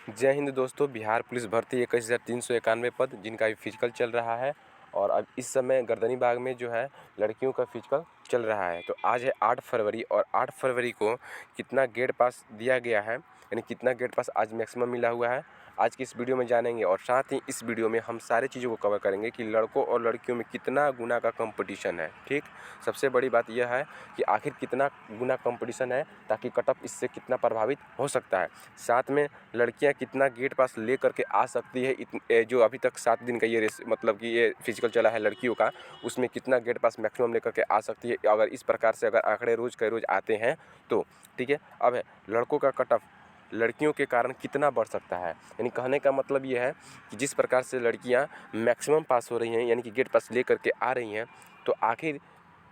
जय हिंद दोस्तों। बिहार पुलिस भर्ती 21,391 पद जिनका भी फिजिकल चल रहा है और अब इस समय गर्दनीबाग में जो है लड़कियों का फिजिकल चल रहा है। तो आज है 8 फरवरी और 8 फरवरी को कितना गेट पास दिया गया है, यानी कितना गेट पास आज मैक्सिमम मिला हुआ है, आज की इस वीडियो में जानेंगे। और साथ ही इस वीडियो में हम सारी चीज़ों को कवर करेंगे कि लड़कों और लड़कियों में कितना गुना का कंपटीशन है। ठीक, सबसे बड़ी बात यह है कि आखिर कितना गुना कंपटीशन है, ताकि कट ऑफ इससे कितना प्रभावित हो सकता है। साथ में लड़कियां कितना गेट पास ले करके आ सकती है, जो अभी तक 7 दिन का ये रेस मतलब कि ये फिजिकल चला है लड़कियों का, उसमें कितना गेट पास मैक्सिमम लेकर के आ सकती है। अगर इस प्रकार से अगर आंकड़े रोज़ के रोज़ आते हैं तो ठीक है। अब है लड़कों का कट ऑफ लड़कियों के कारण कितना बढ़ सकता है, यानी कहने का मतलब ये है कि जिस प्रकार से लड़कियां मैक्सिमम पास हो रही हैं, यानी कि गेट पास ले करके आ रही हैं, तो आखिर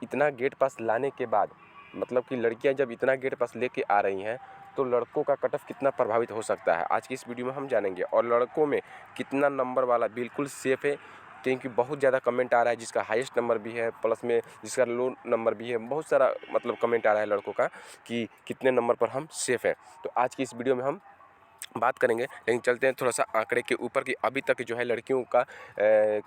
इतना गेट पास लाने के बाद मतलब कि लड़कियां जब इतना गेट पास लेके आ रही हैं तो लड़कों का कट ऑफ कितना प्रभावित हो सकता है, आज की इस वीडियो में हम जानेंगे। और लड़कों में कितना नंबर वाला बिल्कुल सेफ़ है, क्योंकि बहुत ज़्यादा कमेंट आ रहा है जिसका हाईएस्ट नंबर भी है, प्लस में जिसका लो नंबर भी है। बहुत सारा मतलब कमेंट आ रहा है लड़कों का कि कितने नंबर पर हम सेफ़ हैं। तो आज की इस वीडियो में हम बात करेंगे। लेकिन चलते हैं थोड़ा सा आंकड़े के ऊपर कि अभी तक जो है लड़कियों का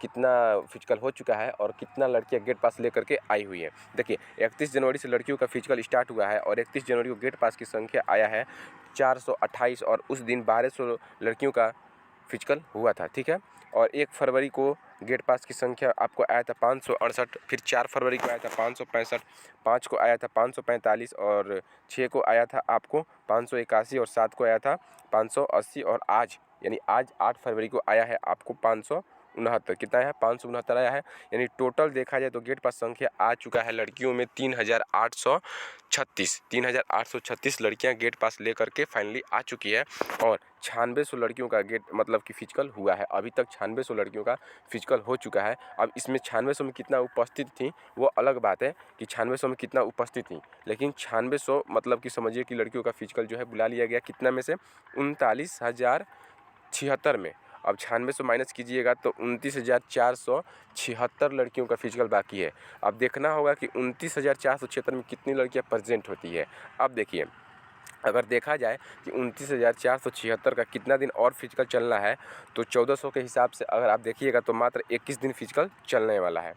कितना फिजिकल हो चुका है और कितना लड़कियां गेट पास लेकर के आई हुई है। देखिए 31 जनवरी से लड़कियों का फिजिकल स्टार्ट हुआ है और 31 जनवरी को गेट पास की संख्या आया है 428 और उस दिन 1200 लड़कियों का फिजिकल हुआ था। ठीक है। और 1 फरवरी को गेट पास की संख्या आपको आया था 568, फिर 4 फरवरी को आया था 565, 5 को आया था 545 और 6 को आया था आपको 581 और 7 को आया था 580 और आज यानी आज 8 फरवरी को आया है आपको 569। कितना है? 569 आया है। यानी टोटल देखा जाए तो गेट पास संख्या आ चुका है लड़कियों में 3,836 लड़कियां गेट पास लेकर के फाइनली आ चुकी है। और 9600 लड़कियों का गेट मतलब कि फिजिकल हुआ है। अभी तक 9600 लड़कियों का फिजिकल हो चुका है। अब इसमें 9600 में कितना उपस्थित थी वो अलग बात है कि 9600 में कितना उपस्थित थी, लेकिन 9600 मतलब कि समझिए कि लड़कियों का फिजिकल जो है बुला लिया गया कितना में से 39,076 में। अब 9600 माइनस कीजिएगा तो 29,476 लड़कियों का फिजिकल बाकी है। अब देखना होगा कि 29,476 में कितनी लड़कियां प्रेजेंट होती है। अब देखिए अगर देखा जाए कि 29,476 का कितना दिन और फिजिकल चलना है, तो 1400 के हिसाब से अगर आप देखिएगा तो मात्र 21 दिन फिजिकल चलने वाला है।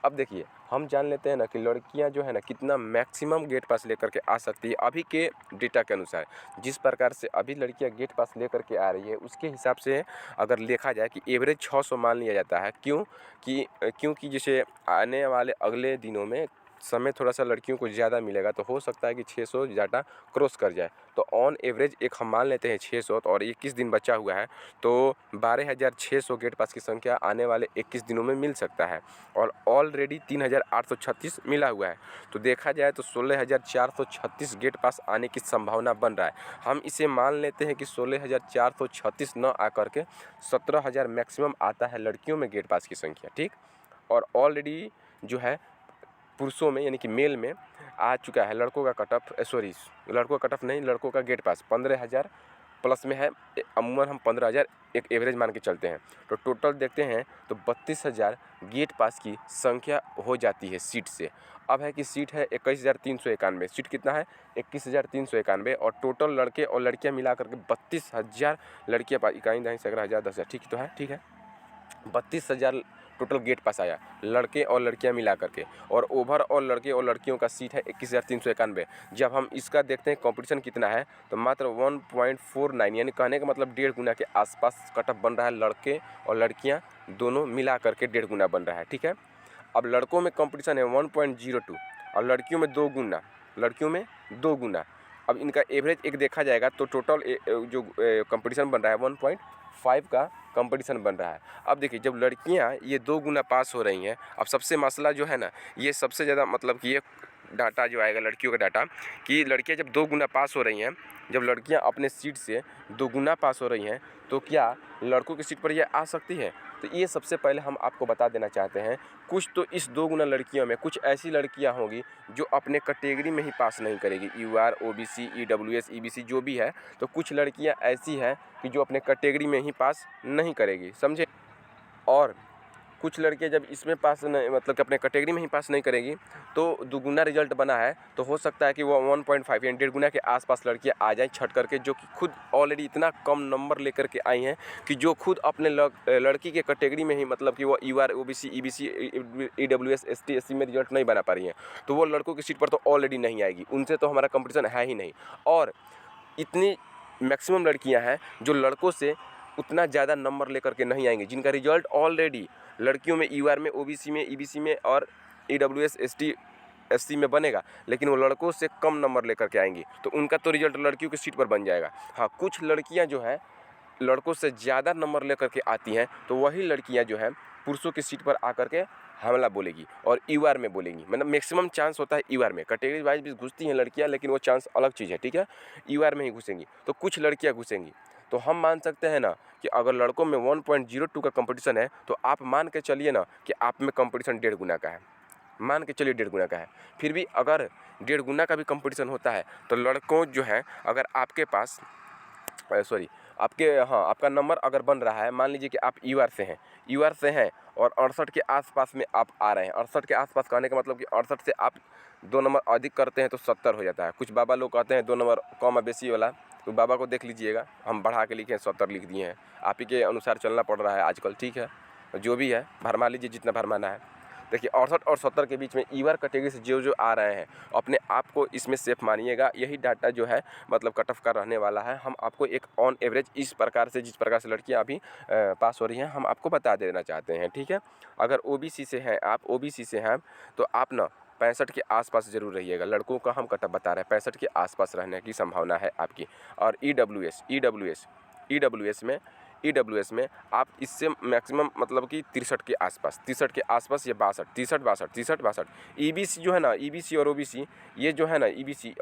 अब देखिए हम जान लेते हैं ना कि लड़कियां जो है ना कितना मैक्सिमम गेट पास लेकर के आ सकती है अभी के डेटा के अनुसार। जिस प्रकार से अभी लड़कियां गेट पास लेकर के आ रही है उसके हिसाब से अगर देखा जाए कि एवरेज 600 मान लिया जाता है। क्योंकि जैसे आने वाले अगले दिनों में समय थोड़ा सा लड़कियों को ज़्यादा मिलेगा, तो हो सकता है कि 600 ज़्यादा क्रॉस कर जाए। तो ऑन एवरेज एक हम मान लेते हैं 600, तो और 21 दिन बचा हुआ है तो 12,600 गेट पास की संख्या आने वाले 21 दिनों में मिल सकता है। और ऑलरेडी 3,836 मिला हुआ है, तो देखा जाए तो 16,436 गेट पास आने की संभावना बन रहा है। हम इसे मान लेते हैं कि 16,436 न आकर के 17,000 मैक्सिमम आता है लड़कियों में गेट पास की संख्या। ठीक। और ऑलरेडी जो है पुरुषों में यानी कि मेल में आ चुका है लड़कों का कट ऑफ, सॉरी लड़कों का कट ऑफ नहीं, लड़कों का गेट पास 15,000 प्लस में है। अमूमन हम 15,000 एक एवरेज मान के चलते हैं। तो टोटल देखते हैं तो 32,000 गेट पास की संख्या हो जाती है सीट से। अब है कि सीट है 21,391, सीट कितना है 21,391 और टोटल लड़के और लड़कियां मिला करके 32,000 लड़कियां पास, इकाई दही 11,000 10,000 ठीक तो है। ठीक है, 32,000 टोटल गेट पास आया लड़के और लड़कियां मिला करके। और ओवरऑल लड़के और लड़कियों का सीट है 21,391। जब हम इसका देखते हैं कंपटीशन कितना है तो मात्र 1.49, यानी कहने का मतलब 1.5 गुना के आसपास कटअप बन रहा है। लड़के और लड़कियां दोनों मिला करके 1.5 गुना बन रहा है। ठीक है। अब लड़कों में कंपटीशन है 1.02 और लड़कियों में 2 गुना, लड़कियों में 2 गुना। अब इनका एवरेज एक देखा जाएगा तो टोटल जो कंपटीशन बन रहा है 1.5 का कंपटीशन बन रहा है। अब देखिए जब लड़कियां ये 2 गुना पास हो रही हैं, अब सबसे मसला जो है ना, ये सबसे ज़्यादा मतलब कि ये डाटा जो आएगा लड़कियों का डाटा कि लड़कियां जब 2 गुना पास हो रही हैं, जब लड़कियां अपने सीट से 2 गुना पास हो रही हैं, तो क्या लड़कों की सीट पर ये आ सकती है? तो ये सबसे पहले हम आपको बता देना चाहते हैं, कुछ तो इस 2 गुना लड़कियों में कुछ ऐसी लड़कियां होंगी जो अपने कैटेगरी में ही पास नहीं करेगी, यूआर, ओबीसी, ईडब्ल्यूएस, ईबीसी जो भी है, तो कुछ लड़कियां ऐसी हैं कि जो अपने कैटेगरी में ही पास नहीं करेगी, समझे। और कुछ लड़कियाँ जब इसमें पास नहीं, मतलब कि अपने कैटेगरी में ही पास नहीं करेगी तो दुगुना रिजल्ट बना है, तो हो सकता है कि वो 1.5 यानी 1.5 गुना के आसपास लड़कियाँ आ जाएँ छट करके, जो कि खुद ऑलरेडी इतना कम नंबर लेकर के आई हैं कि जो खुद अपने लड़की के कैटेगरी में ही, मतलब कि वो UR OBC EBC EWS ST SC में रिजल्ट नहीं बना पा रही हैं, तो वो लड़कों की सीट पर तो ऑलरेडी नहीं आएगी, उनसे तो हमारा कंपटीशन है ही नहीं। और इतनी मैक्सिमम लड़कियां हैं जो लड़कों से उतना ज़्यादा नंबर लेकर के नहीं आएंगी, जिनका रिजल्ट ऑलरेडी लड़कियों में UR में OBC में EBC में और EWS ST SC में बनेगा, लेकिन वो लड़कों से कम नंबर लेकर के आएंगी, तो उनका तो रिजल्ट लड़कियों की सीट पर बन जाएगा। हाँ, कुछ लड़कियां जो है लड़कों से ज़्यादा नंबर लेकर के आती हैं, तो वही लड़कियां जो है पुरुषों की सीट पर आकर के हमला बोलेगी और UR में बोलेंगी। मतलब मैक्सिमम चांस होता है UR में, कैटेगरी वाइज भी घुसती हैं लड़कियां, लेकिन वो चांस अलग चीज़ है, ठीक है। UR में ही घुसेंगी, तो कुछ लड़कियां घुसेंगी। तो हम मान सकते हैं ना कि अगर लड़कों में 1.02 का कंपटीशन है, तो आप मान के चलिए ना कि आप में कंपटीशन 1.5 गुना का है, मान के चलिए 1.5 गुना का है। फिर भी अगर 1.5 गुना का भी कंपटीशन होता है, तो लड़कों जो है अगर आपके पास आपका नंबर अगर बन रहा है, मान लीजिए कि आप UR से हैं और 68 के आसपास में आप आ रहे हैं। 68 के आसपास कहने का मतलब कि 68 से आप 2 नंबर अधिक करते हैं तो 70 हो जाता है। कुछ बाबा लोग कहते हैं 2 नंबर कम है बेसी वाला, तो बाबा को देख लीजिएगा, हम बढ़ा के लिखे हैं 70 लिख दिए हैं, आप ही के अनुसार चलना पड़ रहा है आजकल, ठीक है। जो भी है भरमा लीजिए जितना भरमाना है। देखिए 68 और 70 के बीच में UR कैटेगरी से जो आ रहे हैं, अपने आप को इसमें सेफ मानिएगा। यही डाटा जो है मतलब कट ऑफ का रहने वाला है। हम आपको एक ऑन एवरेज इस प्रकार से, जिस प्रकार से लड़कियां अभी पास हो रही हैं, हम आपको बता देना चाहते हैं, ठीक है। अगर OBC से हैं आप, OBC से हैं तो आप ना 65 के आसपास ज़रूर रहिएगा। लड़कों का हम कट ऑफ बता रहे हैं, 65 के आसपास रहने की संभावना है आपकी। और EWS में आप इससे मैक्सिमम मतलब कि 63 के आसपास, 63 के आसपास या 62। EBC जो है ना, EBC और OBC ये जो है ना, EBC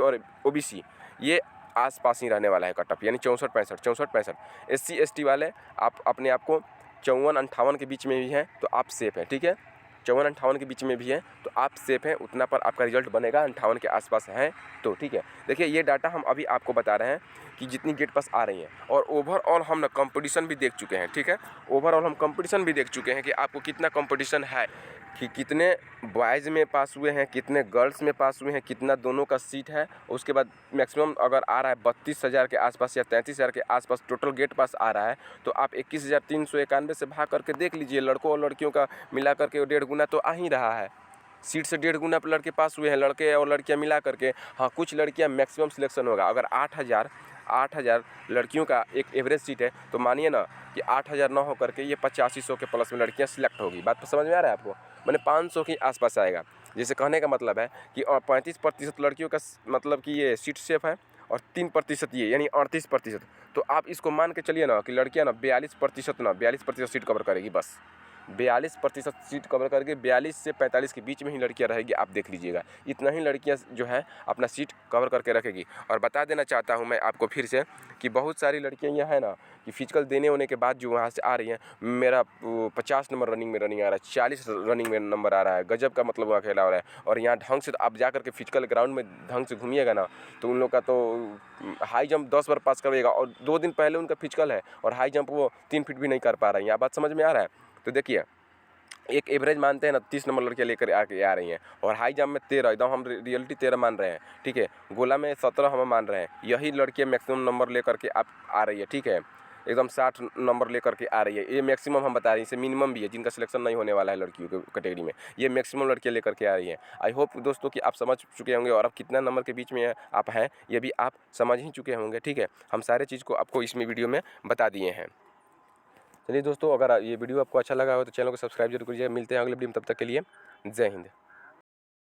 और OBC ये आसपास ही रहने वाला है कट ऑफ, यानी 64-65। SC ST वाले आप अपने आप को 54-58 के बीच में भी हैं तो आप सेफ हैं, ठीक है। 54-58 के बीच में भी हैं तो आप सेफ हैं, उतना पर आपका रिजल्ट बनेगा। 58 के आसपास हैं तो ठीक है। देखिए ये डाटा हम अभी आपको बता रहे हैं कि जितनी गेट पास आ रही हैं, और ओवरऑल हम ना कंपटीशन भी देख चुके हैं, ठीक है। ओवरऑल हम कंपटीशन भी देख चुके हैं कि आपको कितना कंपटीशन है, कि कितने बॉयज़ में पास हुए हैं, कितने गर्ल्स में पास हुए हैं, कितना दोनों का सीट है। उसके बाद मैक्सिमम अगर आ रहा है 32,000 के आसपास या 33,000 के आसपास टोटल गेट पास आ रहा है, तो आप 21,391 से भाग करके देख लीजिए, लड़कों और लड़कियों का मिला करके 1.5 गुना तो आ ही रहा है। सीट से 1.5 गुना लड़के पास हुए हैं, लड़के और लड़कियां मिला करके। हाँ, कुछ लड़कियां मैक्सिमम सिलेक्शन होगा। अगर 8,000 लड़कियों का एक एवरेज सीट है, तो मानिए ना कि 8,000 ना हो करके ये 8500 के प्लस में लड़कियां सिलेक्ट होगी। बात तो समझ में आ रहा है आपको? मैंने 500 के आसपास आएगा। जैसे कहने का मतलब है कि 35% लड़कियों का मतलब कि ये सीट सेफ है और 3% ये, यानी 38%। तो आप इसको मान के चलिए ना कि लड़कियां ना 42% सीट कवर करेगी, बस 42% सीट कवर करके 42 से 45 के बीच में ही लड़कियां रहेगी। आप देख लीजिएगा, इतना ही लड़कियां जो है अपना सीट कवर करके रखेगी। और बता देना चाहता हूं मैं आपको फिर से कि बहुत सारी लड़कियां यह है ना कि फिजिकल देने होने के बाद जो वहाँ से आ रही हैं, मेरा 50 नंबर रनिंग में आ रहा है, 40 रनिंग में नंबर आ रहा है, गजब का मतलब वहाँ खेला हो रहा है। और यहाँ ढंग से आप जा करके फिजिकल ग्राउंड में ढंग से घूमिएगा ना, तो उन लोग का तो हाई जंप 10 बार पास करेगा। और 2 दिन पहले उनका फिजिकल है और हाई जंप वो 3 फीट भी नहीं कर पा रही हैं। आप बात समझ में आ रहा है? तो देखिए, एक एवरेज मानते हैं ना, 30 नंबर लड़कियाँ लेकर आके आ रही हैं, और हाई जंप में 13, एकदम हम रियलिटी 13 मान रहे हैं, ठीक है। गोला में 17 हम मान रहे हैं। यही लड़कियाँ मैक्सिमम नंबर लेकर के आप आ रही है, ठीक है, एकदम 60 नंबर लेकर के आ रही है। ये मैक्सिमम हम बता रहे हैं, इससे मिनिमम भी है जिनका सिलेक्शन नहीं होने वाला है लड़कियों के कैटेगरी में। ये मैक्सिमम लड़कियाँ लेकर के आ रही हैं। आई होप दोस्तों कि आप समझ चुके होंगे, और अब कितना नंबर के बीच में आप हैं ये भी आप समझ ही चुके होंगे, ठीक है। हम सारे चीज़ को आपको इसमें वीडियो में बता दिए हैं। चलिए दोस्तों, अगर ये वीडियो आपको अच्छा लगा हो तो चैनल को सब्सक्राइब जरूर कीजिए। मिलते हैं अगले वीडियो में, तब तक के लिए जय हिंद।